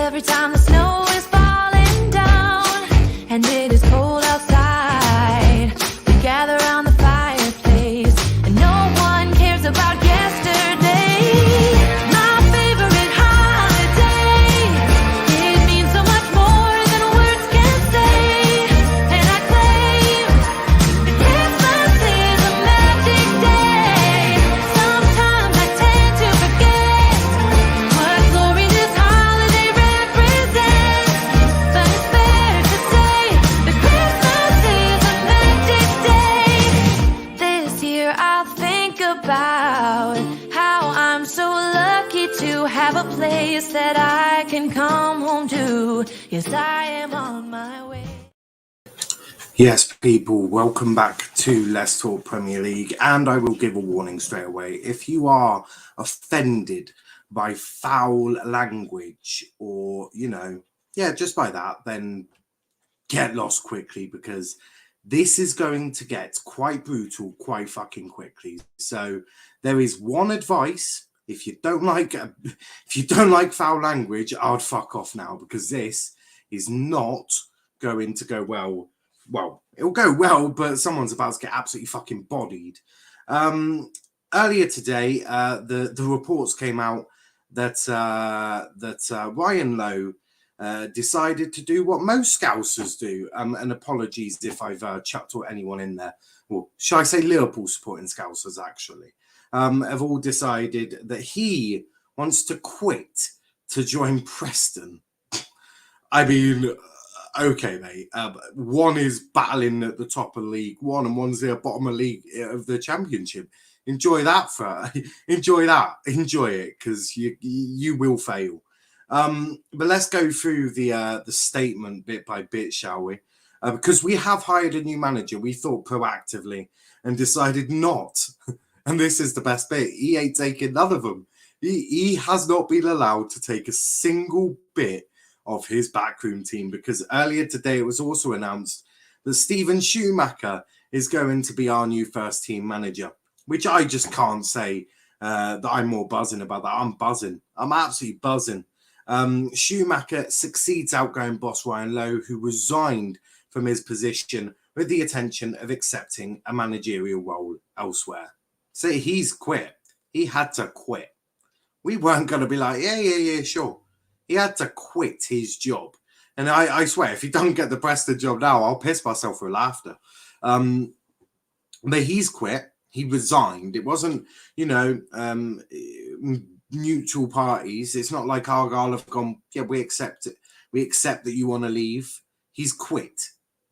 every time the snow is falling down and it is cold outside. We gather around the fireplace and no one cares about yesterday. My favorite holiday. It means so much more than words can say. And I claim that Christmas is a magic day. Sometimes I tend to forget what glory this holiday represents. But it's fair to say that Christmas is a magic day. This year I'll think about how I'm so lucky to have a place that I can come home to. Yes, I am on my way. Yes, people, welcome back to Let's Talk Premier League. And I will give a warning straight away. If you are offended by foul language or, just by that, then get lost quickly, because this is going to get quite brutal quite fucking quickly. So there is one advice: if you don't like foul language, I'd fuck off now, because this is not going to go well. Well, it'll go well, but someone's about to get absolutely fucking bodied. Earlier today, the reports came out that Ryan Lowe decided to do what most Scousers do. And apologies if I've chucked anyone in there. Well, shall I say Liverpool supporting Scousers, actually, have all decided that he wants to quit to join Preston. I mean, okay, mate. One is battling at the top of League One, and one's the bottom of the Championship. Enjoy that, enjoy it, because you will fail. But let's go through the statement bit by bit, shall we? Because we have hired a new manager. We thought proactively and decided not. And this is the best bit. He ain't taking none of them. He has not been allowed to take a single bit of his backroom team, because earlier today it was also announced that Steven Schumacher is going to be our new first team manager, which I just can't say that I'm more buzzing about that. I'm buzzing. I'm absolutely buzzing. Schumacher succeeds outgoing boss Ryan Lowe, who resigned from his position with the intention of accepting a managerial role elsewhere. So he's quit. He had to quit. We weren't going to be like, yeah, sure. He had to quit his job. And I swear, if he doesn't get the Preston job now, I'll piss myself with laughter. But he's quit. He resigned. It wasn't, neutral parties. It's not like Argyle have gone, yeah, we accept it. We accept that you want to leave. He's quit.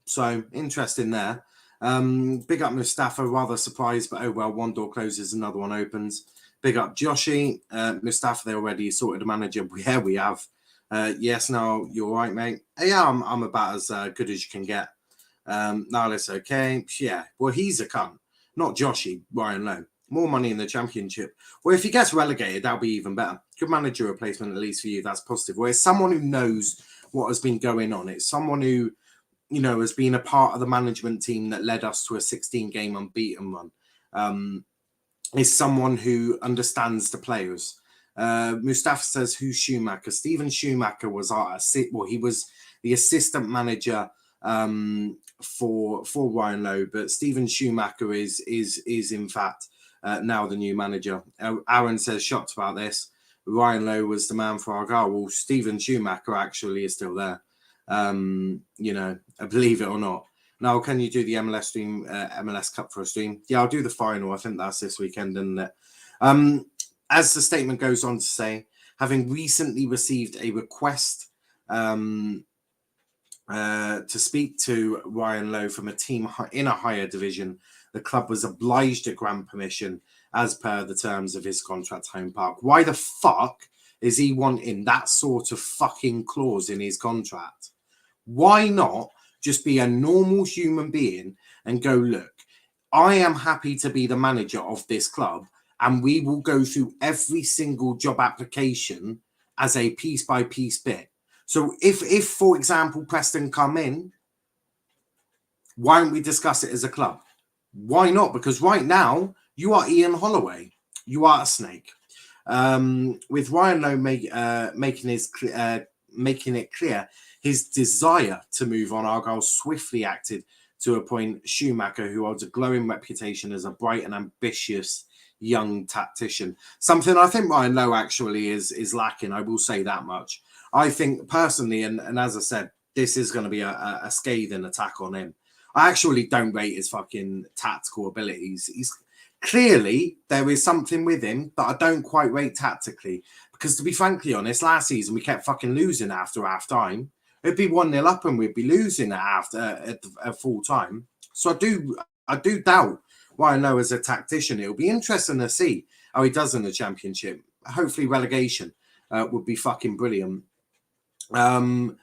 So interesting there. Big up Mustafa, rather surprised, but oh well, one door closes, another one opens. Big up Joshy. Mustafa, they already sorted a manager. Yeah, we have. Yes, no, you're right, mate. Yeah, I'm about as good as you can get. Niall, it's okay. Yeah, well, he's a cunt. Not Joshy, Ryan Lowe. More money in the Championship. Well, if he gets relegated, that'll be even better. Good manager replacement, at least for you. That's positive. Well, it's someone who knows what has been going on. It's someone who, has been a part of the management team that led us to a 16-game unbeaten run. Is someone who understands the players. Mustafa says, who's Schumacher? Steven Schumacher was he was the assistant manager for Ryan Lowe, but Steven Schumacher is in fact now the new manager. Aaron says, shocked about this. Ryan Lowe was the man for Argyle. Well, Steven Schumacher actually is still there. Believe it or not. Now, can you do the MLS stream, MLS Cup for a stream? Yeah, I'll do the final. I think that's this weekend, isn't it? As the statement goes on to say, having recently received a request to speak to Ryan Lowe from a team in a higher division, the club was obliged to grant permission as per the terms of his contract home park. Why the fuck is he wanting that sort of fucking clause in his contract? Why not just be a normal human being and go, look, I am happy to be the manager of this club, and we will go through every single job application as a piece by piece bit. So if for example, Preston come in, why don't we discuss it as a club? Why not? Because right now, you are Ian Holloway. You are a snake. With Ryan Lowe making his making it clear his desire to move on, Argyle swiftly acted to appoint Schumacher, who holds a glowing reputation as a bright and ambitious young tactician. Something I think Ryan Lowe actually is lacking. I will say that much. I think personally, and as I said, this is going to be a scathing attack on him. I actually don't rate his fucking tactical abilities. He's clearly there is something with him that I don't quite rate tactically. Because to be frankly honest, last season we kept fucking losing after half time. It'd be 1-0 up and we'd be losing at full time. So I do doubt Ryan Lowe as a tactician. It'll be interesting to see how he does in the Championship. Hopefully relegation would be fucking brilliant. Andrew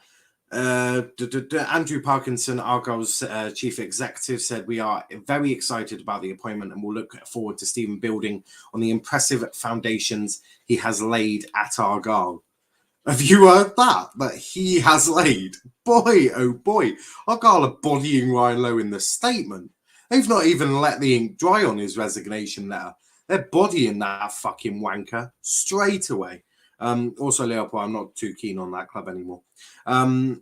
Parkinson, Argyle's chief executive, said we are very excited about the appointment and will look forward to Stephen building on the impressive foundations he has laid at Argyle. Have you heard that? That he has laid? Boy, oh boy. Argyle are bodying Ryan Lowe in the statement. They've not even let the ink dry on his resignation letter. They're bodying that fucking wanker straight away. Also, Liverpool, I'm not too keen on that club anymore. Shuey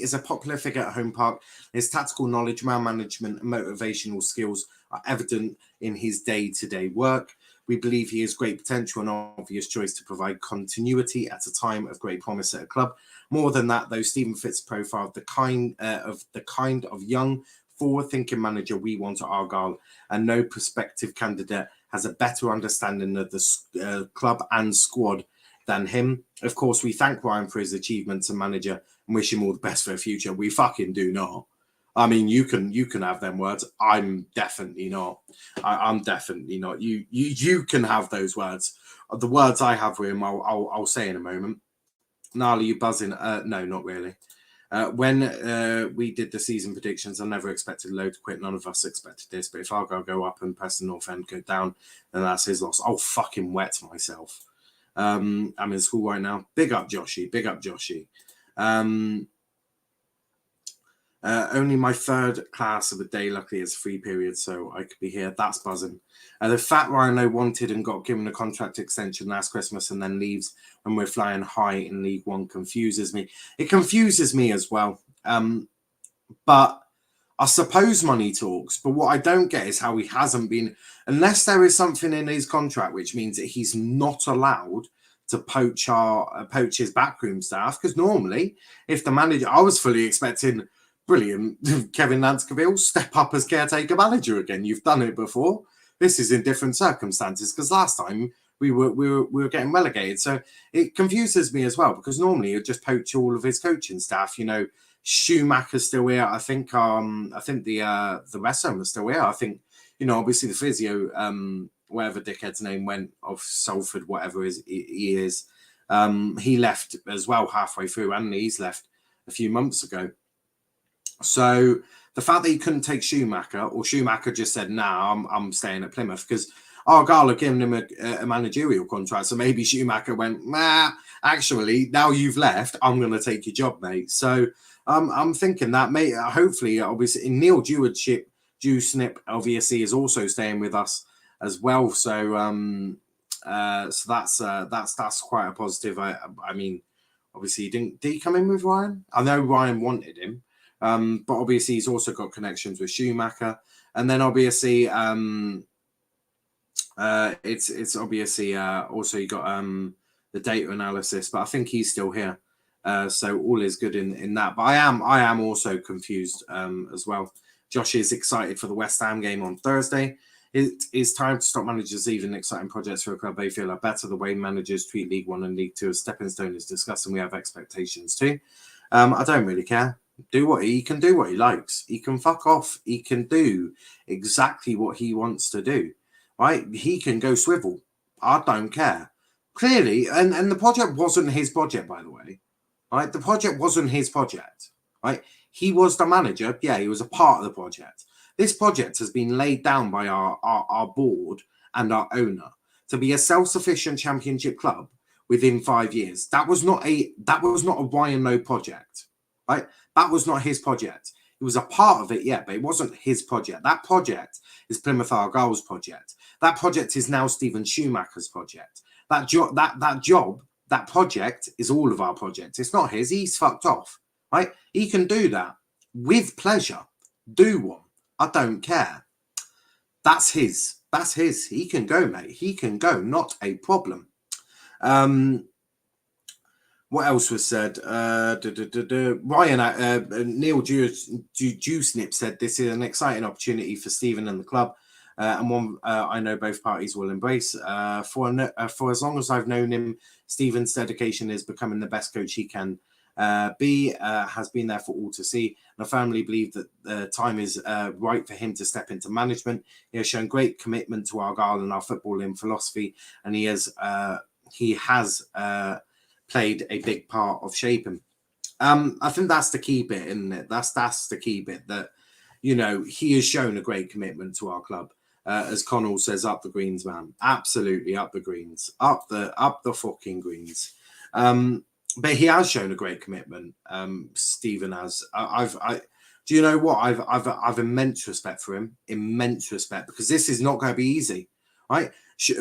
is a popular figure at Home Park. His tactical knowledge, man management, and motivational skills are evident in his day-to-day work. We believe he has great potential and obvious choice to provide continuity at a time of great promise at a club. More than that, though, Stephen fits the profile of the kind of young, forward-thinking manager we want at Argyle, and no prospective candidate has a better understanding of the club and squad than him. Of course, we thank Ryan for his achievements and manager and wish him all the best for the future. We fucking do not. I mean, you can have them words. I'm definitely not. I'm definitely not. You can have those words. The words I have with him, I'll say in a moment. Niall, are you buzzing? No, not really. When we did the season predictions, I never expected Lowe to quit. None of us expected this. But if Argyle go up and Preston North End go down, then that's his loss. I'll fucking wet myself. I'm in school right now. Big up Joshy. Big up Joshy. Only my third class of the day, luckily, is free period, so I could be here. That's buzzing. The fact Ryan Lowe wanted and got given a contract extension last Christmas and then leaves when we're flying high in League One confuses me. It confuses me as well. But I suppose money talks. But what I don't get is how he hasn't been, unless there is something in his contract which means that he's not allowed to poach his backroom staff. Because normally, if the manager, I was fully expecting, brilliant, Kevin Lanscoville, step up as caretaker manager again. You've done it before. This is in different circumstances because last time we were getting relegated. So it confuses me as well because normally you'd just poach all of his coaching staff. You know, Schumacher's still here. I think the rest of them are still here. I think, you know, obviously the physio, whatever dickhead's name went of Salford, whatever he is, he left as well halfway through, and he's left a few months ago. So the fact that he couldn't take Schumacher, or Schumacher just said, "Nah, I'm staying at Plymouth," because Argyle are giving him a managerial contract. So maybe Schumacher went, "Nah, actually, now you've left, I'm going to take your job, mate." So I'm thinking that, mate. Hopefully, obviously, Neil Dewsnip obviously is also staying with us as well. So that's quite a positive. I mean, obviously, did he come in with Ryan? I know Ryan wanted him. But obviously he's also got connections with Schumacher, and then obviously it's obviously also you got the data analysis, but I think he's still here, so all is good in that. But I am also confused as well. Josh is excited for the West Ham game on Thursday. It is time to stop managers leaving exciting projects for a club they feel are better. The way managers treat League One and League Two as stepping stone is discussed, and we have expectations too. I don't really care. He can do what he likes. He can fuck off. He can do exactly what he wants to do, right? He can go swivel. I don't care. Clearly, and the project wasn't his project, by the way, right? The project wasn't his project, right? He was the manager. Yeah, he was a part of the project. This project has been laid down by our board and our owner to be a self-sufficient championship club within 5 years. That was not a Ryan Lowe project, right? That was not his project. He was a part of it, yeah, but it wasn't his project. That project is Plymouth Argyle's project. That project is now Stephen Schumacher's project. That job that project is all of our projects. It's not his. He's fucked off, right? He can do that with pleasure. Do one. I don't care. That's his. That's his. He can go, mate. He can go. Not a problem. What else was said? Ryan, Neil Juicenip said this is an exciting opportunity for Stephen and the club, and one I know both parties will embrace. For as long as I've known him, Stephen's dedication is becoming the best coach he can be. Has been there for all to see, and I firmly believe that the time is right for him to step into management. He has shown great commitment to Argyle and our footballing philosophy, and he has played a big part of shaping. I think that's the key bit, isn't it? That's the key bit, that, you know, he has shown a great commitment to our club. As Connell says, up the greens, man. Absolutely up the greens. Up the fucking greens. But he has shown a great commitment. Stephen has. Do you know what? I've immense respect for him. Immense respect, because this is not going to be easy, right?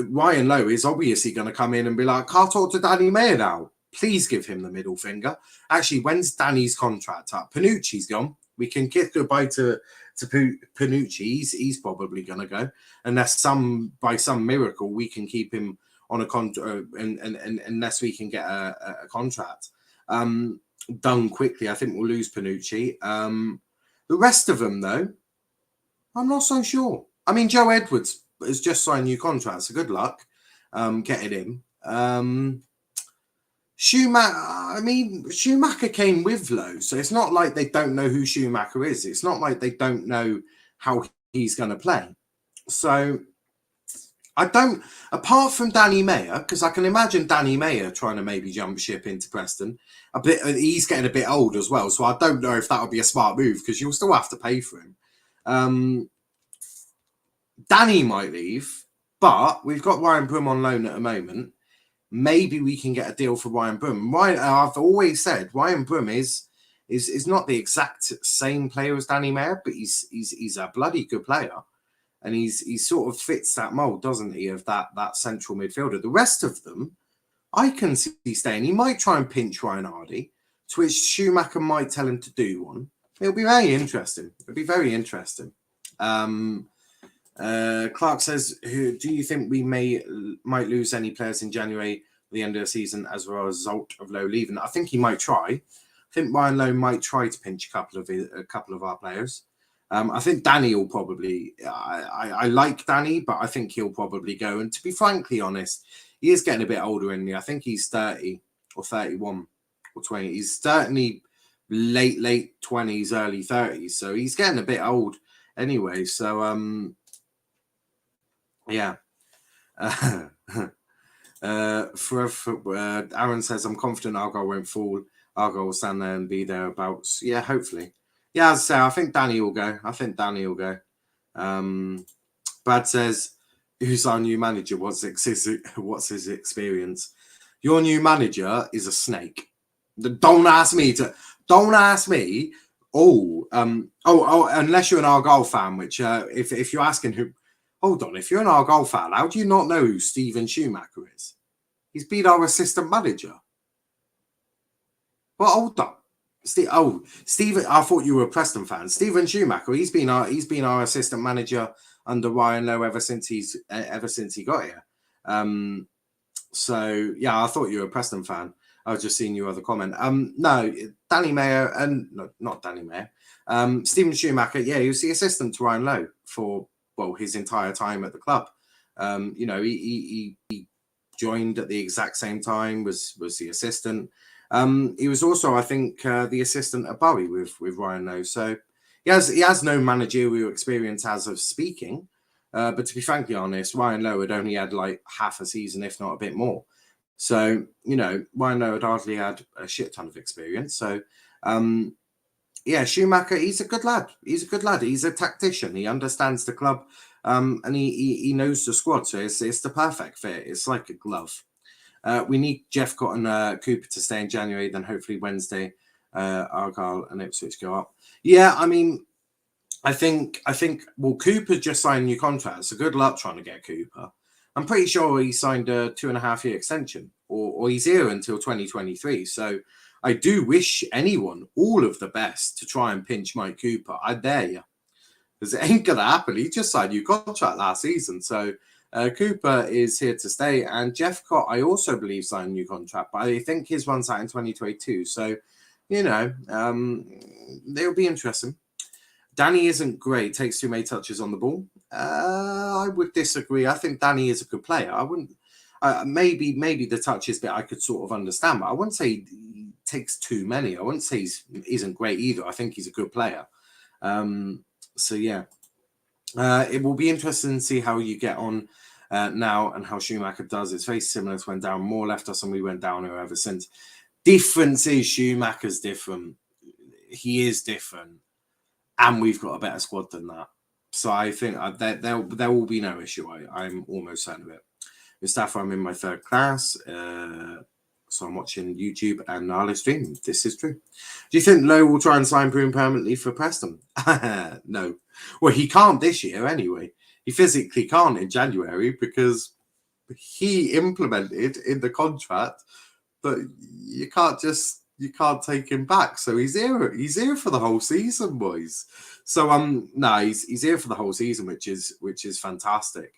Ryan Lowe is obviously going to come in and be like, "Can't talk to Danny Mayer now. Please give him the middle finger." Actually, when's Danny's contract up? Panucci's gone. We can kiss goodbye to Panucci. He's probably going to go, unless by some miracle we can keep him on a contract, and unless we can get a contract done quickly. I think we'll lose Panucci. The rest of them, though, I'm not so sure. I mean, Joe Edwards has just signed new contracts, so good luck getting him. Schumacher came with Lowe, so it's not like they don't know who Schumacher is. It's not like they don't know how he's going to play. So I don't, apart from Danny Mayer, because I can imagine Danny Mayer trying to maybe jump ship into Preston. He's getting a bit old as well, so I don't know if that would be a smart move, because you'll still have to pay for him. Danny might leave, but we've got Ryan Broom on loan at the moment. Maybe we can get a deal for Ryan Broom. I've always said Ryan Broom is not the exact same player as Danny Mayer, but he's a bloody good player, and he sort of fits that mold, doesn't he, of that central midfielder. The rest of them, I can see staying. He might try and pinch Ryan Hardy, to which Schumacher might tell him to do one. It'll be very interesting. It'll be very interesting. Clark says, do you think we might lose any players in January, the end of the season, as a result of Lowe leaving? I think he might try. I think Ryan Lowe might try to pinch a couple of our players. I think Danny will probably. I like Danny, but I think he'll probably go. And to be frankly honest, he is getting a bit older in me. I think he's 30 or 31 or 20. He's certainly late 20s, early 30s. So he's getting a bit old anyway. So yeah. Aaron says, I'm confident Argyle won't fall. Argyle will stand there and be thereabouts. Yeah, hopefully. Yeah, as I say, I think Danny will go. Brad says, who's our new manager? What's his experience? Your new manager is a snake. Don't ask me. Unless you're an Argyle fan, which if you're asking who. Hold on, if you're an Argyle fan, how do you not know who Stephen Schumacher is? He's been our assistant manager. Well, hold on. Stephen, I thought you were a Preston fan. Stephen Schumacher, he's been our assistant manager under Ryan Lowe ever since he got here. So yeah, I thought you were a Preston fan. I was just seeing your other comment. No, Danny Mayer, and no, not Danny Mayer. Stephen Schumacher, yeah, he was the assistant to Ryan Lowe for his entire time at the club. He joined at the exact same time, was the assistant. He was also, I think, the assistant at Bury with Ryan Lowe. So he has no managerial experience as of speaking. But to be frankly honest, Ryan Lowe had only had like half a season, if not a bit more. So, Ryan Lowe had hardly had a shit ton of experience. So, yeah, Schumacher, he's a good lad. He's a tactician. He understands the club, and he knows the squad. So it's the perfect fit. It's like a glove. We need Jeff Cotton, Cooper to stay in January. Then hopefully Wednesday, Argyle and Ipswich go up. Yeah, I mean, I think. Well, Cooper just signed a new contract. So good luck trying to get Cooper. I'm pretty sure he signed a 2.5-year extension or he's here until 2023. So I do wish anyone all of the best to try and pinch Mike Cooper. I dare you, because it ain't gonna happen. He just signed a new contract last season, so Cooper is here to stay. And Jeff Cott, I also believe, signed a new contract, but I think his runs out in 2022. So, you know, it'll be interesting. Danny isn't great, takes too many touches on the ball. I would disagree. I think Danny is a good player. I wouldn't. Maybe the touches bit I could sort of understand, but I wouldn't say he takes too many. I wouldn't say he isn't great either. I think he's a good player. So yeah, it will be interesting to see how you get on now and how Schumacher does. It's very similar to when Darren Moore left us and we went down here ever since. Difference is Schumacher's different. He is different, and we've got a better squad than that. So I think there will be no issue. I'm almost certain of it. Mustafa, I'm in my third class, so I'm watching YouTube and Niall is streaming. This is true. Do you think Lowe will try and sign Broom permanently for Preston? No. Well, he can't this year anyway. He physically can't in January because he implemented in the contract that you can't take him back. So he's here for the whole season, boys. So no, he's here for the whole season, which is fantastic.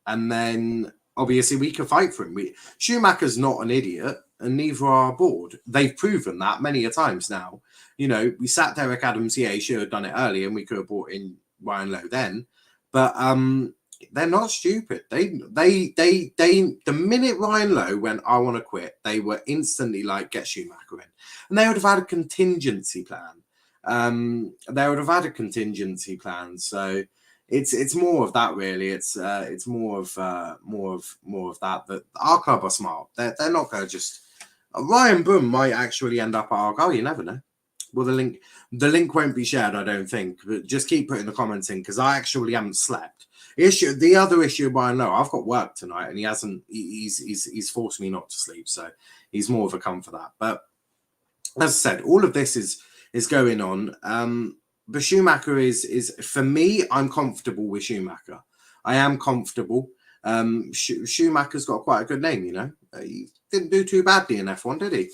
And then obviously we can fight for him. Schumacher's not an idiot, and neither are our board. They've proven that many a times now. You know, we sat Derek Adams here. He should have done it early, and we could have brought in Ryan Lowe then. But they're not stupid. They the minute Ryan Lowe went, I want to quit, they were instantly like, get Schumacher in, and they would have had a contingency plan. So it's more of that, really. It's more of that our club are smart. They're not going to just. Ryan Broom might actually end up at Argyle. You never know. Well, the link won't be shared, I don't think. But just keep putting the comments in because I actually haven't slept. The other issue by Lowe, I've got work tonight, and he hasn't. He's forced me not to sleep, so he's more of a come for that. But as I said, all of this is going on. But Schumacher is for me. I'm comfortable with Schumacher. I am comfortable. Schumacher's got quite a good name, you know. He didn't do too badly in F1, did he?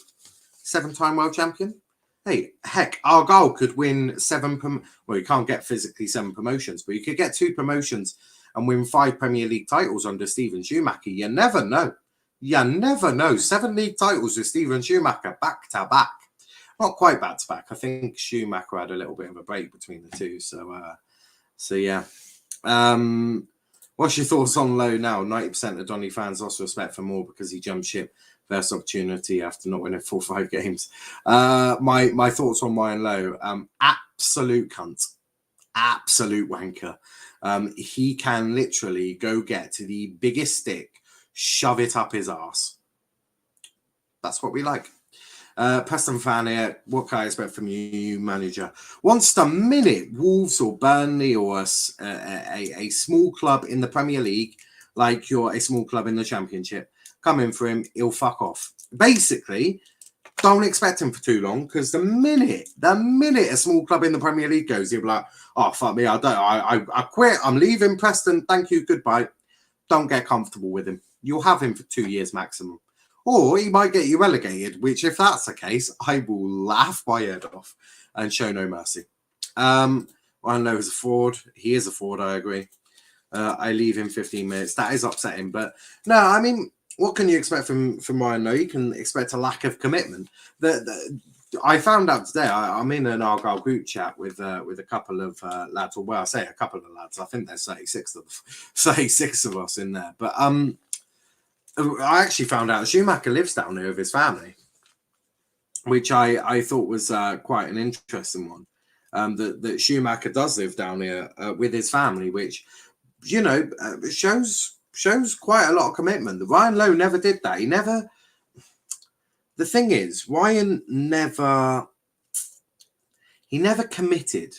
7-time world champion. Hey, heck, Argyle could win 7. Well, you can't get physically 7 promotions, but you could get 2 promotions and win 5 Premier League titles under Steven Schumacher. You never know. 7 league titles with Steven Schumacher back to back. Not quite back to back. I think Schumacher had a little bit of a break between the two. So yeah. What's your thoughts on Lowe now? 90% of Donny fans lost respect for Moore because he jumped ship. First opportunity after not winning 4 or 5 games. My thoughts on Ryan Lowe. Absolute cunt. Absolute wanker. He can literally go get to the biggest stick, shove it up his arse. That's what we like. Preston fan here. What can I expect from you, manager? Once the minute Wolves or Burnley or a small club in the Premier League, like you're a small club in the Championship, come in for him, he'll fuck off. Basically, don't expect him for too long because the minute a small club in the Premier League goes, he'll be like, oh fuck me, I quit, I'm leaving Preston, thank you, goodbye. Don't get comfortable with him. You'll have him for 2 years maximum. Or he might get you relegated, which if that's the case, I will laugh my head off and show no mercy. Ryan Lowe is a fraud. He is a fraud, I agree. I leave him 15 minutes. That is upsetting. But no, I mean, what can you expect from Ryan Lowe? You can expect a lack of commitment. I found out today, I'm in an Argyle group chat with a couple of lads, or well, I say a couple of lads. I think there's 36 of us in there. But I actually found out Schumacher lives down there with his family, which I thought was quite an interesting one. That Schumacher does live down here with his family, which, you know, shows quite a lot of commitment. Ryan Lowe never did that. He never. The thing is, Ryan never committed.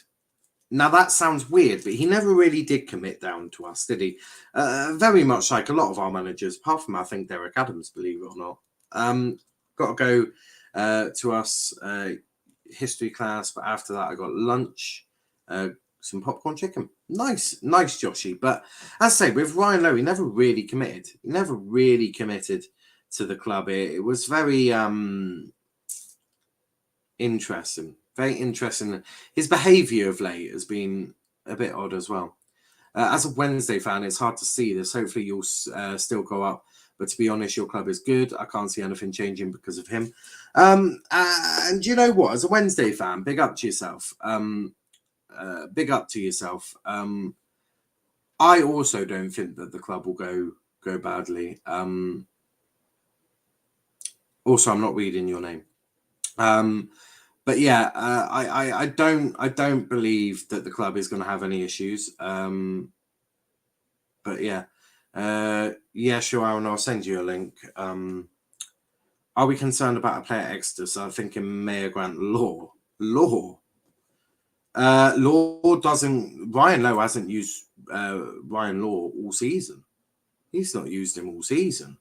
Now, that sounds weird, but he never really did commit down to us, did he? Very much like a lot of our managers, apart from, I think, Derek Adams, believe it or not. Got to go to us history class, but after that, I got lunch. some popcorn chicken. Nice, Joshy. But as I say, with Ryan Lowe, he never really committed. He never really committed to the club. It was very interesting. Very interesting. His behaviour of late has been a bit odd as well. As a Wednesday fan, it's hard to see this. Hopefully you'll still go up. But to be honest, your club is good. I can't see anything changing because of him. And you know what? As a Wednesday fan, big up to yourself. Big up to yourself. I also don't think that the club will go badly. Also, I'm not reading your name. But yeah, I don't believe that the club is going to have any issues. But yeah, yeah, sure, Aaron, I'll send you a link. Are we concerned about a player exodus? I'm thinking Mayor Grant Law. Law doesn't. Ryan Lowe hasn't used Ryan Law all season. He's not used him all season.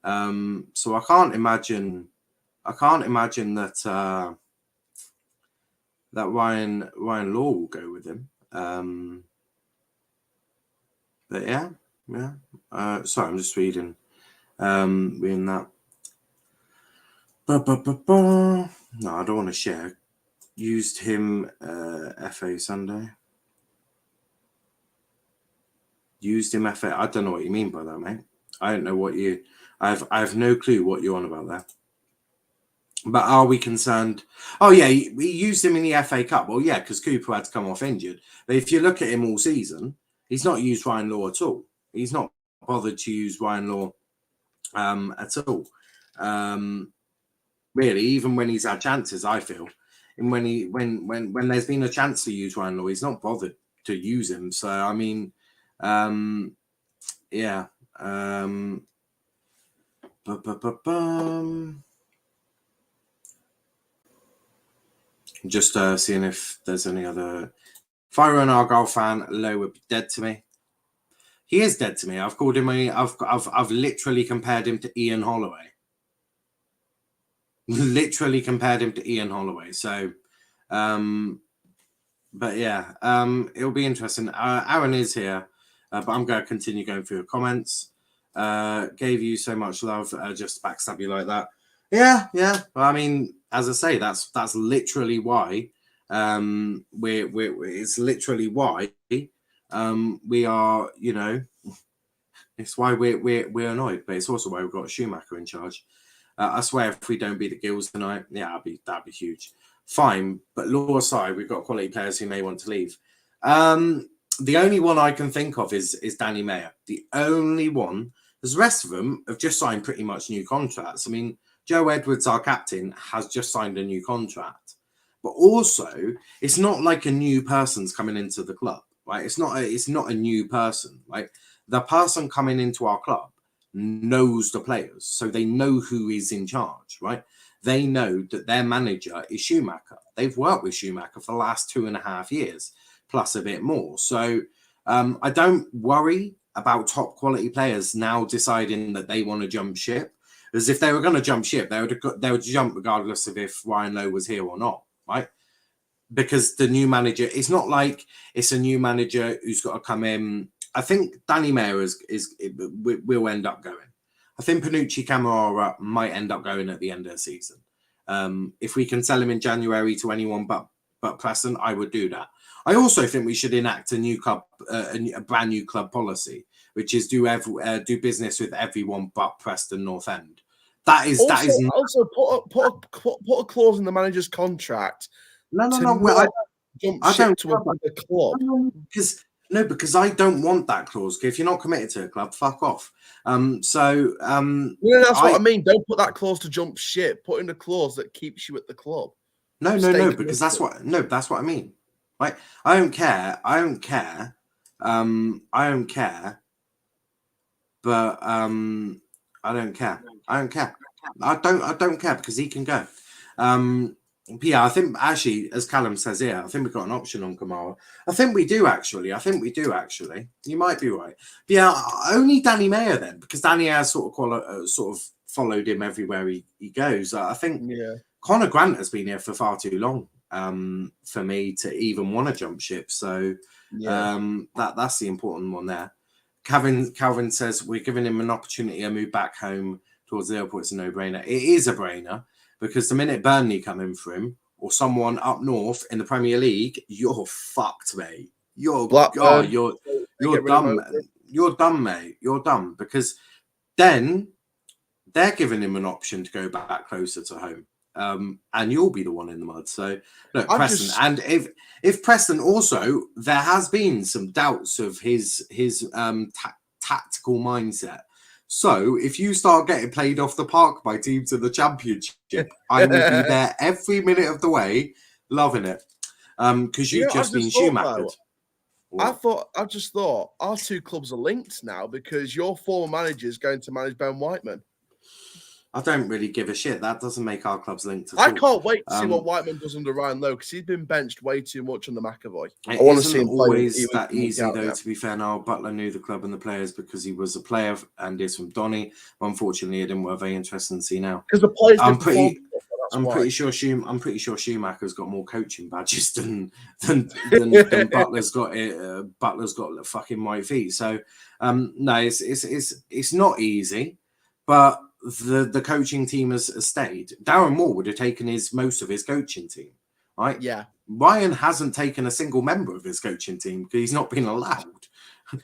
So I can't imagine that that Ryan Law will go with him. But yeah. Sorry, I'm just reading that. No, I don't want to share. Used him FA Sunday. Used him FA. I don't know what you mean by that, mate. I don't know what you. I have no clue what you're on about there. But are we concerned? Oh yeah, we used him in the FA Cup. Well, yeah, because Cooper had to come off injured. But if you look at him all season, he's not used Ryan Law at all. He's not bothered to use Ryan Law at all. Really, even when he's had chances, I feel, and when there's been a chance to use Ryan Law, he's not bothered to use him. So I mean, yeah. Just seeing if there's any other. If I were an Argyle fan, Lowe would be dead to me. He is dead to me. I've called him I've literally compared him to Ian Holloway. Literally compared him to Ian Holloway. So, but yeah, it'll be interesting. Aaron is here, but I'm going to continue going through the comments. Gave you so much love, just backstab you like that. Yeah. Well, I mean, as I say, that's literally why. It's literally why we are, you know, it's why we're annoyed, but it's also why we've got Schumacher in charge. I swear, if we don't beat the Gills tonight, yeah, that'd be huge. Fine, but Law aside, we've got quality players who may want to leave. The only one I can think of is Danny Mayer. The only one. The rest of them have just signed pretty much new contracts. I mean, Joe Edwards, our captain, has just signed a new contract. But also, it's not like a new person's coming into the club, right? It's not a new person, right? The person coming into our club knows the players, so they know who is in charge, right? They know that their manager is Schumacher. They've worked with Schumacher for the last 2.5 years, plus a bit more. So I don't worry about top quality players now deciding that they want to jump ship. As if they were going to jump ship, they would jump regardless of if Ryan Lowe was here or not, right? Because the new manager, it's not like it's a new manager who's got to come in. I think Danny Mayer will end up going. I think Panucci Camarara might end up going at the end of the season. If we can sell him in January to anyone but Preston, I would do that. I also think we should enact a new club, a brand new club policy, which is do business with everyone but Preston North End. That is also put a clause in the manager's contract. No. Well, I don't to a club because I don't want that clause. If you're not committed to a club, fuck off. That's what I mean. Don't put that clause to jump ship. Put in a clause that keeps you at the club. No, because that's what I mean. Like, I don't care. But I don't care because he can go. Yeah, I think actually, as Callum says here, I think we've got an option on Kamara. I think we do actually. You might be right. But yeah, only Danny Mayer then, because Danny has sort of followed him everywhere he goes. I think Conor Grant has been here for far too long. for me to even want to jump ship. So that's the important one there. Calvin says we're giving him an opportunity to move back home towards Liverpool. It's a no-brainer. It is a brainer because the minute Burnley come in for him or someone up north in the Premier League, you're fucked, mate. You're done. You're done, mate. You're done because then they're giving him an option to go back closer to home. And you'll be the one in the mud. So look, Preston, and if Preston also, there has been some doubts of his tactical mindset. So if you start getting played off the park by teams in the Championship, I will be there every minute of the way, loving it. Because you've just been Schumachered. I just thought our two clubs are linked now because your former manager is going to manage Ben Whiteman. I don't really give a shit. That doesn't make our clubs linked at all. I can't wait to see what Whiteman does under Ryan Lowe because he's been benched way too much under McAvoy. I want to see him always that easy, though, to be fair. Now, Butler knew the club and the players because he was a player and is from Donny. Unfortunately, it didn't work very interesting to see now. Because the players I'm pretty sure Schumacher's got more coaching badges than Butler's got. Butler's got fucking white feet. So no, it's not easy, but the coaching team has stayed. Darren Moore would have taken most of his coaching team, right? Yeah. Ryan hasn't taken a single member of his coaching team because he's not been allowed.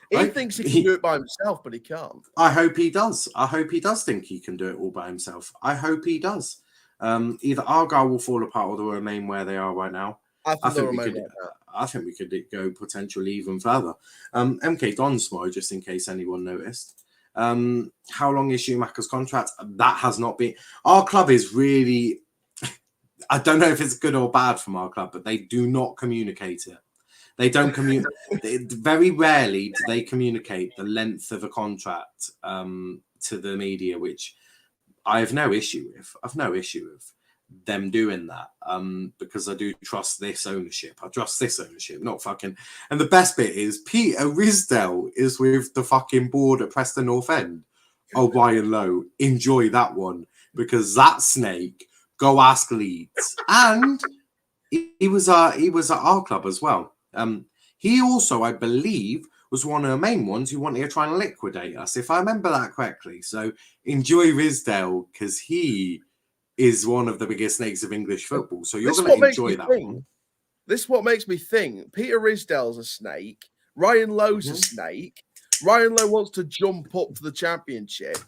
He thinks he can do it by himself, but he can't. I hope he does. I hope he does think he can do it all by himself. I hope he does. Either Argyle will fall apart or they'll remain where they are right now. I think we could go potentially even further. MK Don's tomorrow, just in case anyone noticed. How long is Schumacher's contract? That has not been. Our club is really. I don't know if it's good or bad from our club, but they do not communicate it. They don't communicate. Very rarely do they communicate the length of a contract to the media, which I have no issue with. I've no issue with them doing that because I do trust this ownership. I trust this ownership, not fucking. And the best bit is Peter Risdale is with the fucking board at Preston North End. Oh, Ryan Lowe, enjoy that one because that snake. Go ask Leeds, and he was at our club as well. He also, I believe, was one of the main ones who wanted to try and liquidate us, if I remember that correctly. So enjoy Risdale because he is one of the biggest snakes of English football. So you're going to enjoy that one. This is what makes me think. Peter Risdale's a snake. Ryan Lowe's a snake. Ryan Lowe wants to jump up to the Championship.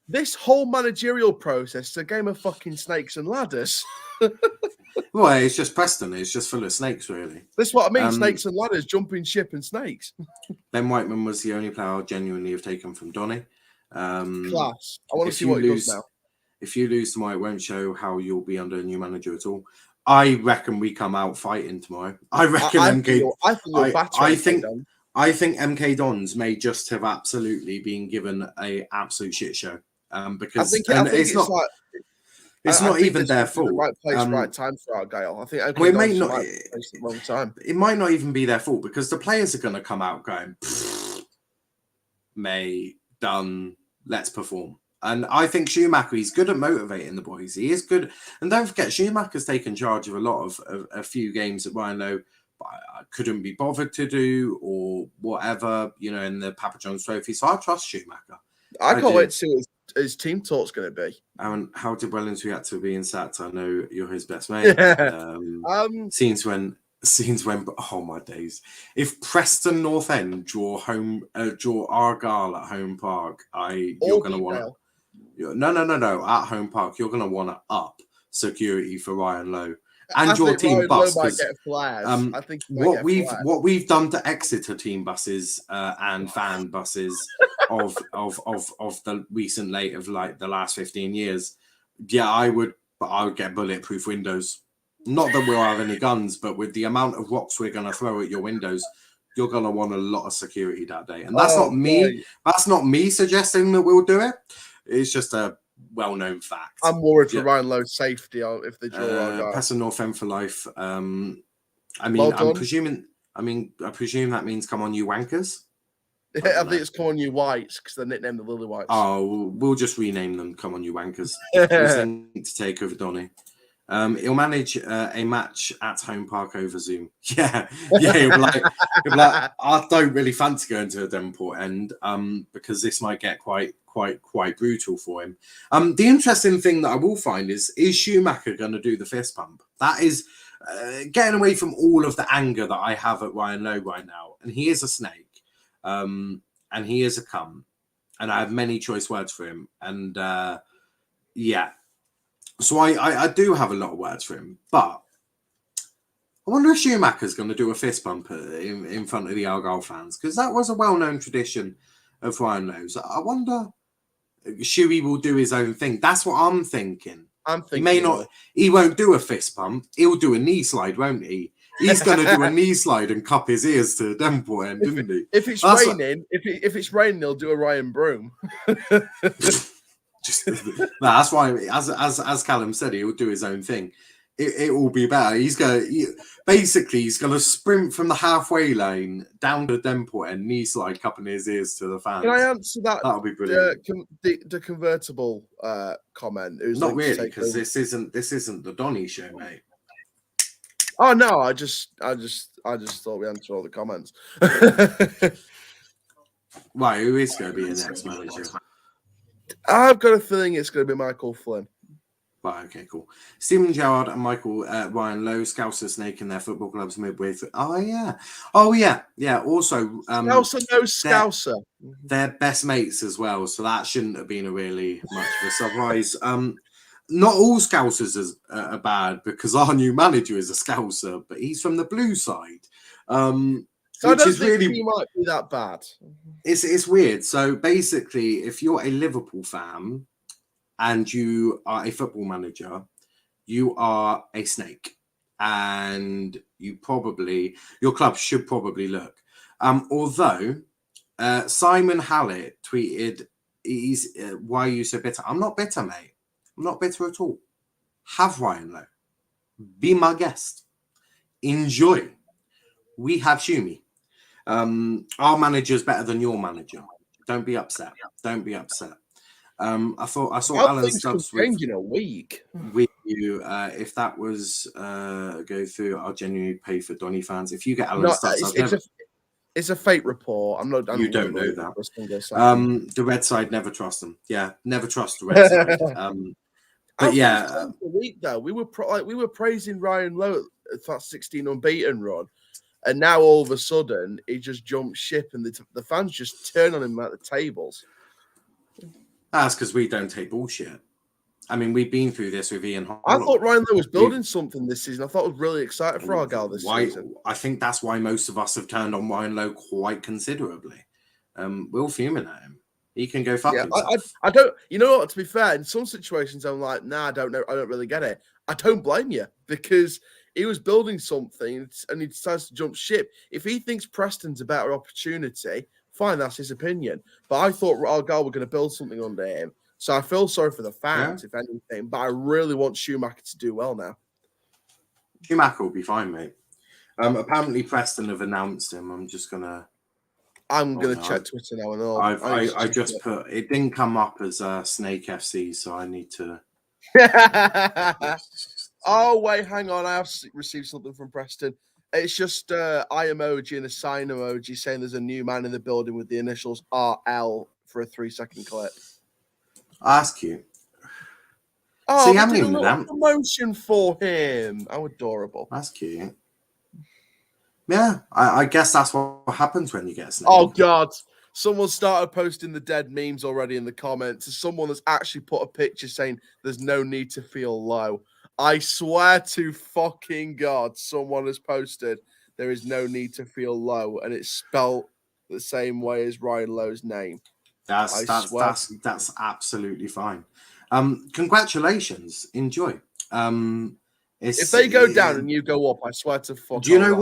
This whole managerial process is a game of fucking snakes and ladders. Well, it's just Preston. It's just full of snakes, really. That's what I mean. Snakes and ladders, jumping ship and snakes. Ben Whiteman was the only player I'll genuinely have taken from Donny. Class. I want to see what he does now. If you lose tomorrow, it won't show how you'll be under a new manager at all. I reckon we come out fighting tomorrow. I reckon I think MK Dons may just have absolutely been given a absolute shit show. Because it's not even their fault. The right place, right time for Argyle. I think it may not. It's the wrong time. It might not even be their fault because the players are going to come out going, "May done. Let's perform." And I think Schumacher, he's good at motivating the boys. He is good, and don't forget, Schumacher's taken charge of a few games that Ryan Lowe couldn't be bothered to do or whatever, in the Papa John's Trophy. So I trust Schumacher. I can't wait to see what his team talk's going to be. How did Wellens react to being sacked? I know you're his best mate. Scenes when, oh my days. If Preston North End draw Argyle at home park, you're going to want to. No. At home park, you're going to want to up security for Ryan Lowe. And your team bus. I think what we've done to Exeter team buses and fan buses of the recent late of like the last 15 years, I would get bulletproof windows. Not that we'll have any guns, but with the amount of rocks we're going to throw at your windows, you're going to want a lot of security that day. And that's not me. That's not me suggesting that we'll do it. It's just a well-known fact. I'm worried for Ryan Lowe's safety if they draw Preston North End for life. I presume that means come on you wankers. I think it's come on you whites because they're nicknamed the Lily Whites. Oh, we'll just rename them come on you wankers. To take over Donny. He'll manage a match at Home Park over Zoom. Yeah, he'll be like, I don't really fancy going to a Devonport end, because this might get quite brutal for him. The interesting thing that I will find is Schumacher going to do the fist pump? That is getting away from all of the anger that I have at Ryan Lowe right now. And he is a snake, and he is a cunt, and I have many choice words for him. And yeah. So I do have a lot of words for him, but I wonder if Schumacher's going to do a fist bump in front of the Argyle fans, because that was a well-known tradition of Ryan Lowe's. I wonder Shuey will do his own thing. That's what I'm thinking. He may not. He won't do a fist bump. He'll do a knee slide, won't he? He's going to do a knee slide and cup his ears to the Devonport end, isn't he? If it's raining, if it's raining, he'll do a Ryan Broom. That's why, as Callum said, he'll do his own thing. It will be better. He's going to sprint from the halfway lane down to the Devonport and knee slide, cupping his ears to the fans. Can I answer that? That'll be brilliant. The convertible comment. Not really, because this isn't the Donny show, mate. Oh no, I just thought we answered all the comments. Right, who is going to be the next manager? I've got a feeling it's going to be Michael Flynn. Right, okay, cool. Stephen Gerrard and Michael Ryan Lowe, Scouser Snake in their football clubs midway through. Oh yeah. Also, Scouser knows Scouser. They're best mates as well, so that shouldn't have been a really much of a surprise. Not all Scousers are bad, because our new manager is a Scouser, but he's from the blue side. So I don't think he might be that bad. It's weird. So basically, if you're a Liverpool fan and you are a football manager, you are a snake, and your club should probably look. Although Simon Hallett tweeted, "Why are you so bitter?" I'm not bitter, mate. I'm not bitter at all. Have Ryan Lowe. Be my guest. Enjoy. We have Shumi. Our manager's better than your manager. Don't be upset. Don't be upset. I saw Alan Stubbs change in a week with you. If that was go through, I'll genuinely pay for Donny fans. If you get Alan Stubbs, it's a fake report. You don't know that. The red side, never trust them. Yeah, never trust the red side. But yeah, the week though, we were praising Ryan Lowe at that 16 unbeaten run. And now all of a sudden he just jumped ship, and the fans just turn on him at the tables. That's because we don't take bullshit. I mean, we've been through this with Ian Holland. I thought Ryan Lowe was building something this season. I thought I was really excited for Argyle this season. I think that's why most of us have turned on Ryan Lowe quite considerably. We're all fuming at him. He can go fuck himself. I don't. You know what? To be fair, in some situations, I'm like, nah, I don't know. I don't really get it. I don't blame you, because he was building something and he decides to jump ship. If he thinks Preston's a better opportunity, fine, that's his opinion. But I thought Argyle were going to build something under him. So I feel sorry for the fans, if anything. But I really want Schumacher to do well now. Schumacher will be fine, mate. Apparently Preston have announced him. I'm going to check Twitter now and all. I just put it didn't come up as Snake FC, so I need to. Oh wait, hang on! I have received something from Preston. It's just eye emoji and a sign emoji saying there's a new man in the building with the initials RL for a 3-second clip. That's cute. Oh, so you haven't even done promotion for him. How adorable! That's cute. Yeah, I guess that's what happens when you get a snake. Oh God! Someone started posting the dead memes already in the comments. Someone that's actually put a picture saying there's no need to feel low. I swear to fucking God, someone has posted there is no need to feel low, and it's spelled the same way as Ryan Lowe's name. That's absolutely fine. Congratulations. Enjoy. If they go down and you go up, I swear to fuck. Do you know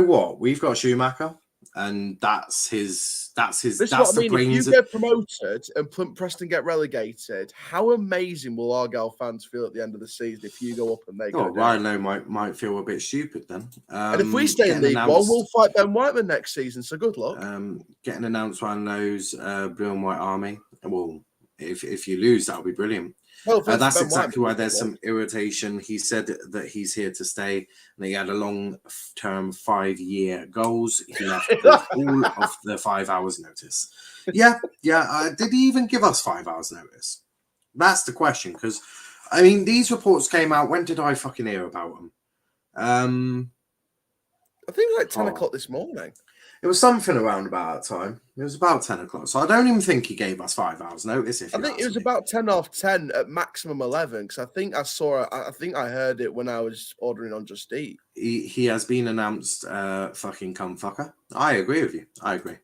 what? We've got Schumacher, and that's the brains. If you get promoted and Preston get relegated, how amazing will Argyle fans feel at the end of the season if you go up and they go down? Ryan Lowe might feel a bit stupid then. And if we stay in League One, we'll fight Ben Whiteman next season. So good luck. Getting announced Ryan Lowe's Blue and White Army. Well, if you lose, that'll be brilliant. Well, That's exactly why there's some irritation. He said that he's here to stay, and he had a long-term 5-year goals. He left with all of the 5 hours notice. Yeah. Did he even give us 5 hours notice? That's the question. Because I mean, these reports came out. When did I fucking hear about them? I think like 10 o'clock this morning. It was something around about that time. It was about 10 o'clock. So I don't even think he gave us 5 hours notice. I think it was about 10 off 10 at maximum 11. Because I think I heard it when I was ordering on Just Eat. He has been announced fucking cum fucker. I agree with you. I agree.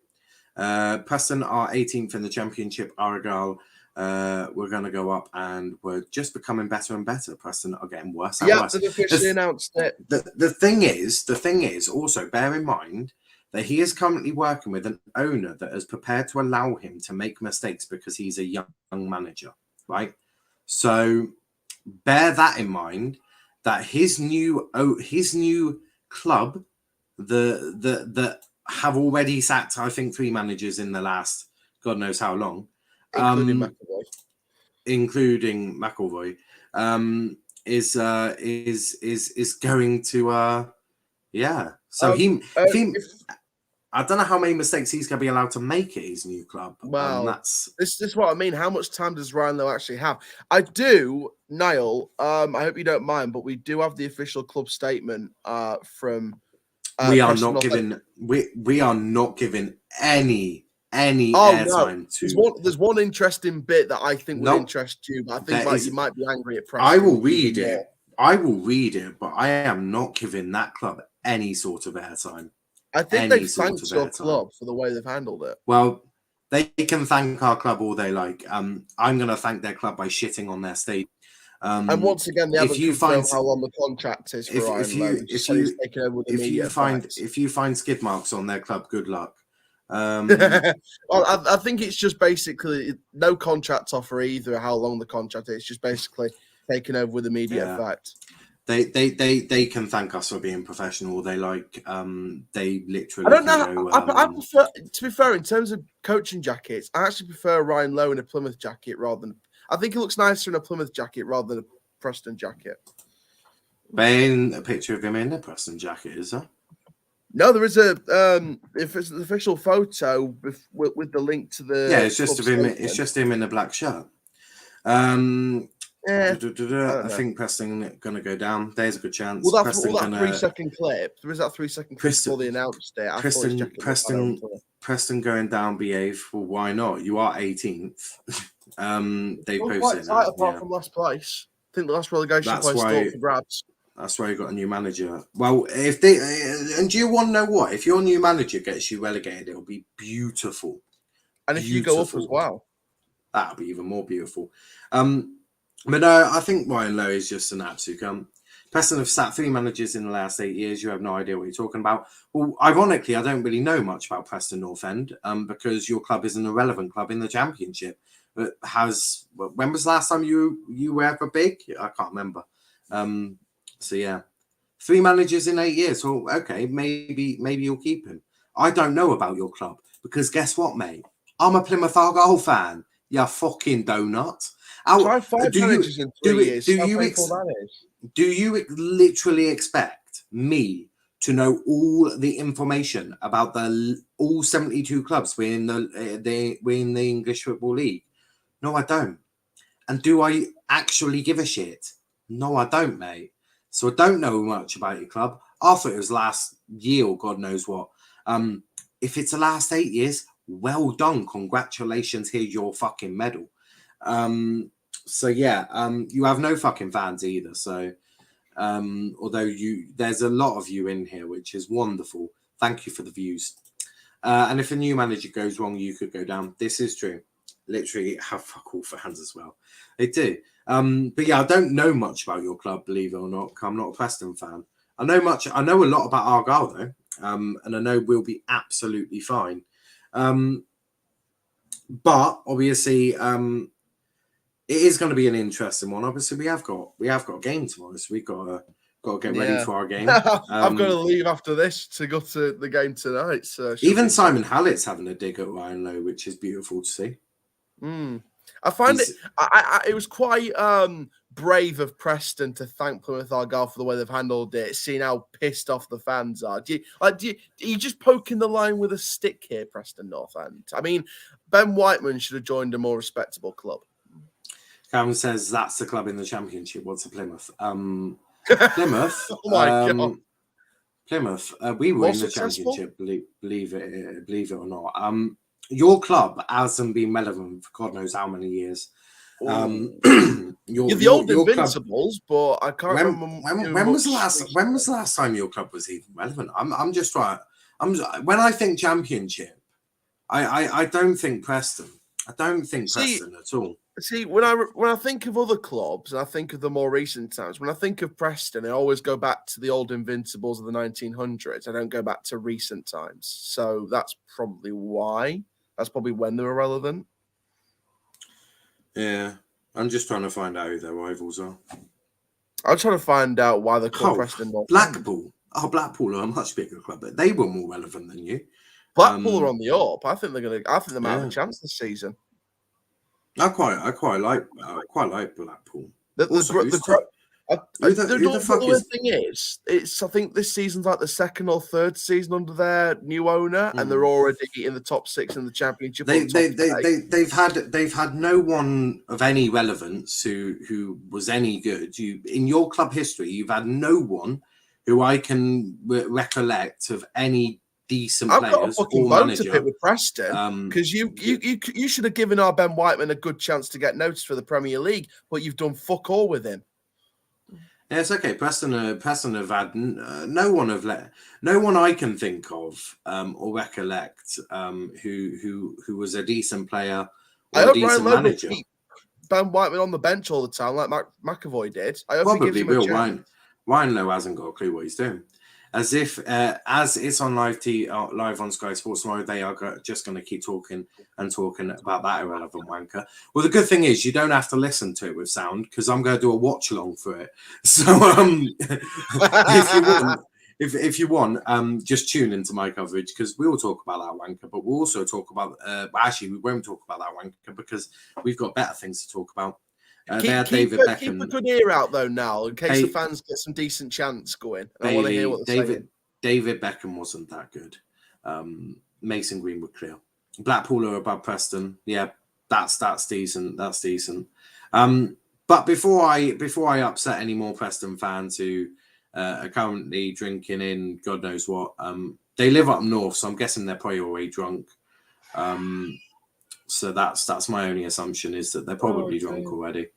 Preston are 18th in the championship. Argyle, we're going to go up, and we're just becoming better and better. Preston are getting worse and worse. Yeah, they've officially announced it. The thing is, also bear in mind that he is currently working with an owner that is prepared to allow him to make mistakes because he's a young manager, right? So bear that in mind, that his new club, that have already sacked, I think, 3 managers in the last God knows how long, including McElroy, is going to So I don't know how many mistakes he's going to be allowed to make at his new club. Well, this is what I mean. How much time does Ryan Lowe actually have? I do, Niall. I hope you don't mind, but we do have the official club statement from. We are not giving any airtime to. There's one interesting bit that I think would interest you, but I think you might be angry at Preston. I will read it, but I am not giving that club any sort of airtime. I think they thanked your club for the way they've handled it. Well, they can thank our club all they like. I'm going to thank their club by shitting on their state. And once again, they haven't confirmed how long the contract is for Ryan Lowe. If you find skid marks on their club, good luck. Well, I think it's just basically no contract offer either. How long the contract is, it's just basically taken over with immediate effect. They can thank us for being professional. They like they literally. I don't know. I prefer, to be fair, in terms of coaching jackets, I actually prefer Ryan Lowe in a Plymouth jacket rather than. I think he looks nicer in a Plymouth jacket rather than a Preston jacket. Ben, a picture of him in a Preston jacket, is there? No, there is a if it's an official photo with the link to the. Yeah, it's just of him. It's just him in a black shirt. I think Preston going to go down. There's a good chance. Well, that's that 3-second clip. There is that 3-second clip before they announced it. Preston going down. Behave. Well, why not? You are 18th. They posted it. Apart from last place, I think the last relegation place still for grabs. That's why you got a new manager. Well, if they and do you want to know what? If your new manager gets you relegated, it'll be beautiful. And if you go up as well, that'll be even more beautiful. But no, I think Ryan Lowe is just an absolute cunt. Preston have sat 3 managers in the last 8 years. You have no idea what you're talking about. Well, ironically, I don't really know much about Preston North End because your club is an irrelevant club in the Championship. But when was the last time you were ever big? I can't remember. So yeah, 3 managers in 8 years. Well, okay, maybe you'll keep him. I don't know about your club because guess what, mate? I'm a Plymouth Argyle fan. You fucking donut. Do you literally expect me to know all the information about all 72 clubs we're in the English Football League? No, I don't. And do I actually give a shit? No, I don't, mate. So I don't know much about your club. I thought it was last year or God knows what. If it's the last 8 years, well done. Congratulations. Here's your fucking medal. So yeah, you have no fucking fans either. So although there's a lot of you in here, which is wonderful. Thank you for the views. And if a new manager goes wrong, you could go down. This is true. Literally have fuck all fans as well. They do. But yeah, I don't know much about your club, believe it or not. I'm not a Preston fan. I know a lot about Argyle though. And I know we'll be absolutely fine. But obviously, it is going to be an interesting one. Obviously, we have got a game tomorrow, so we've got to get ready for our game. I've got to leave after this to go to the game tonight. So even Simon Hallett's having a dig at Ryan Lowe, which is beautiful to see. I find it was quite brave of Preston to thank Plymouth Argyle for the way they've handled it, seeing how pissed off the fans are. Are you just poking the line with a stick here, Preston North End? I mean, Ben Whiteman should have joined a more respectable club. Cameron says that's the club in the Championship. What's a Plymouth? Plymouth. Oh my God. Plymouth. We were More in the successful? Championship. Believe it or not. Your club hasn't been relevant for God knows how many years. You're the old your Invincibles, but I can't remember. When was the last time your club was even relevant? I'm just trying. When I think Championship, I don't think Preston. I don't think Preston at all. See, when I think of other clubs, and I think of the more recent times, when I think of Preston, I always go back to the old Invincibles of the 1900s. I don't go back to recent times. So that's probably why. That's probably when they were relevant. Yeah. I'm just trying to find out who their rivals are. I'm trying to find out why they're called Preston North Blackpool. Oh, Blackpool are a much bigger club, but they were more relevant than you. Blackpool are on the up. I think they might have a chance this season. I quite like Blackpool. The thing is, I think this season's like the second or third season under their new owner, and they're already in the top 6 in the Championship. They've had no one of any relevance who was any good. In your club history, you've had no one who I can recollect of any decent players. I've got a fucking bone to pick with Preston because you should have given our Ben Whiteman a good chance to get noticed for the Premier League, but you've done fuck all with him. Yeah, it's okay. Preston have had no one I can think of or recollect who was a decent player or a decent manager. Keep Ben Whiteman on the bench all the time like McAvoy did. I hope probably he gives him will. A chance. Ryan Lowe hasn't got a clue what he's doing. As it's on live on Sky Sports tomorrow, they are just going to keep talking about that irrelevant wanker. Well, the good thing is you don't have to listen to it with sound because I'm going to do a watch along for it. So if you want, just tune into my coverage because we will talk about that wanker, but we'll also talk about. Actually, we won't talk about that wanker because we've got better things to talk about. Keep a good ear out though, Niall, in case the fans get some decent chants going. I want to hear what they're saying. David Beckham wasn't that good. Mason Greenwood clear. Blackpool are above Preston. Yeah, that's decent. That's decent. But before I upset any more Preston fans who are currently drinking in God knows what, they live up north, so I'm guessing they're probably already drunk. So that's my only assumption is that they're probably drunk already.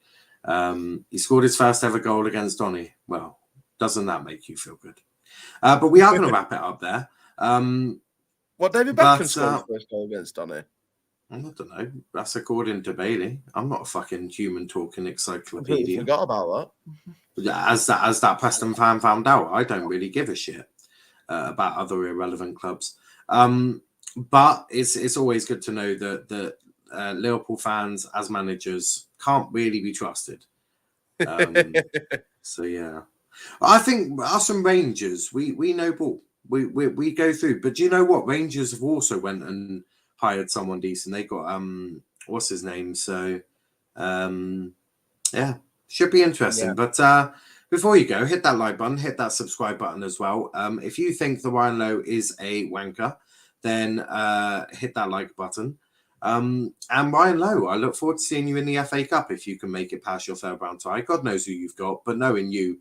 He scored his first ever goal against Donny. Well, doesn't that make you feel good? But we are going to wrap it up there. David Beckham scored his first goal against Donny? I don't know. That's according to Bailey. I'm not a fucking human talking encyclopedia. I forgot about that. As that Preston fan found out, I don't really give a shit about other irrelevant clubs. But it's always good to know that Liverpool fans as managers can't really be trusted. So yeah, I think us and Rangers, we know ball. We go through. But do you know what? Rangers have also went and hired someone decent. They got what's his name? So yeah, should be interesting. Yeah. But before you go, hit that like button, hit that subscribe button as well. If you think the Ryan Lowe is a wanker, then hit that like button. And Ryan Lowe, I look forward to seeing you in the FA Cup if you can make it past your third round tie. God knows who you've got, but knowing you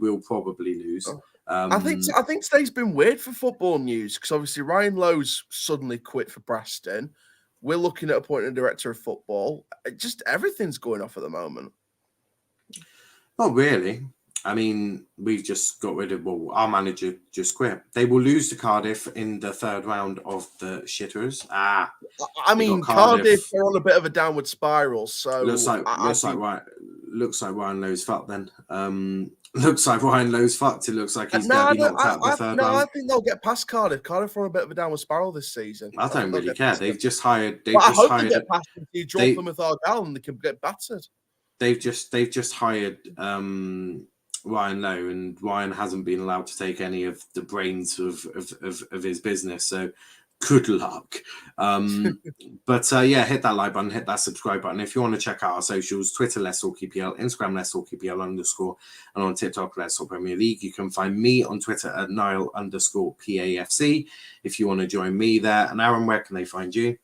will probably lose. I think today's been weird for football news because obviously Ryan Lowe's suddenly quit for Preston. We're looking at appointing a director of football. Just everything's going off at the moment. Not really. I mean, we've just got rid of, our manager just quit. They will lose to Cardiff in the third round of the shitters. I mean, Cardiff are on a bit of a downward spiral. So looks like Ryan Lowe's fucked then. Looks like Ryan Lowe's fucked. It looks like he's going to be knocked out the third round. I think they'll get past Cardiff. Cardiff are on a bit of a downward spiral this season. I don't really care. They've just hired. I hope they get past them. You drop them with Argyle and they can get battered. They've just hired Ryan Lowe, and Ryan hasn't been allowed to take any of the brains of his business. So good luck. But yeah, hit that like button, hit that subscribe button. If you want to check out our socials, Twitter, Let's Talk EPL, Instagram, Let's Talk EPL _, and on TikTok, Let's Talk Premier League. You can find me on Twitter at Niall _PAFC if you want to join me there. And Aaron, where can they find you?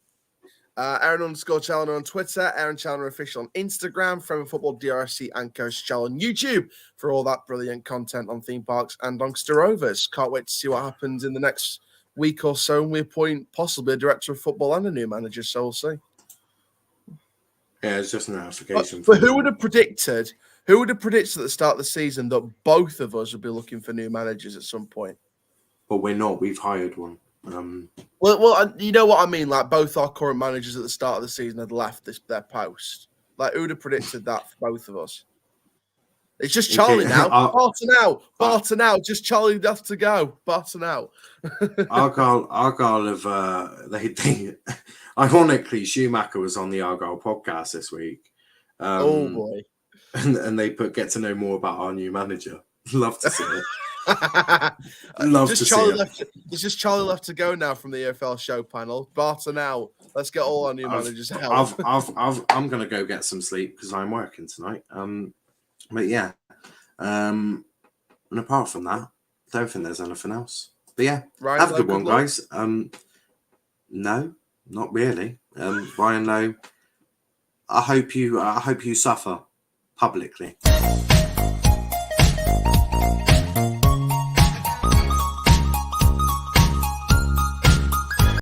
Aaron _Challoner on Twitter, Aaron Challoner Official on Instagram, From Football DRC and Coach Chal on YouTube for all that brilliant content on theme parks and Doncaster Rovers. Can't wait to see what happens in the next week or so. And we appoint possibly a director of football and a new manager, so we'll see. Yeah, it's just an notification. But who would have predicted at the start of the season that both of us would be looking for new managers at some point? But we're not. We've hired one. Well, you know what I mean. Like both our current managers at the start of the season had left their post. Like who would have predicted that for both of us? It's just Charlie now. Barton out. Just Charlie left to go. Barton out. Argyle have they ironically Schumacher was on the Argyle podcast this week. Oh boy! And they get to know more about our new manager. Love to see it. It's just Charlie left to go now from the EFL show panel. Barton out. Let's get all our new managers out. I'm gonna go get some sleep because I'm working tonight. But yeah, and apart from that, I don't think there's anything else. But yeah, Ryan have a Lowe, good one, guys. No, not really. Ryan Lowe, I hope you suffer publicly.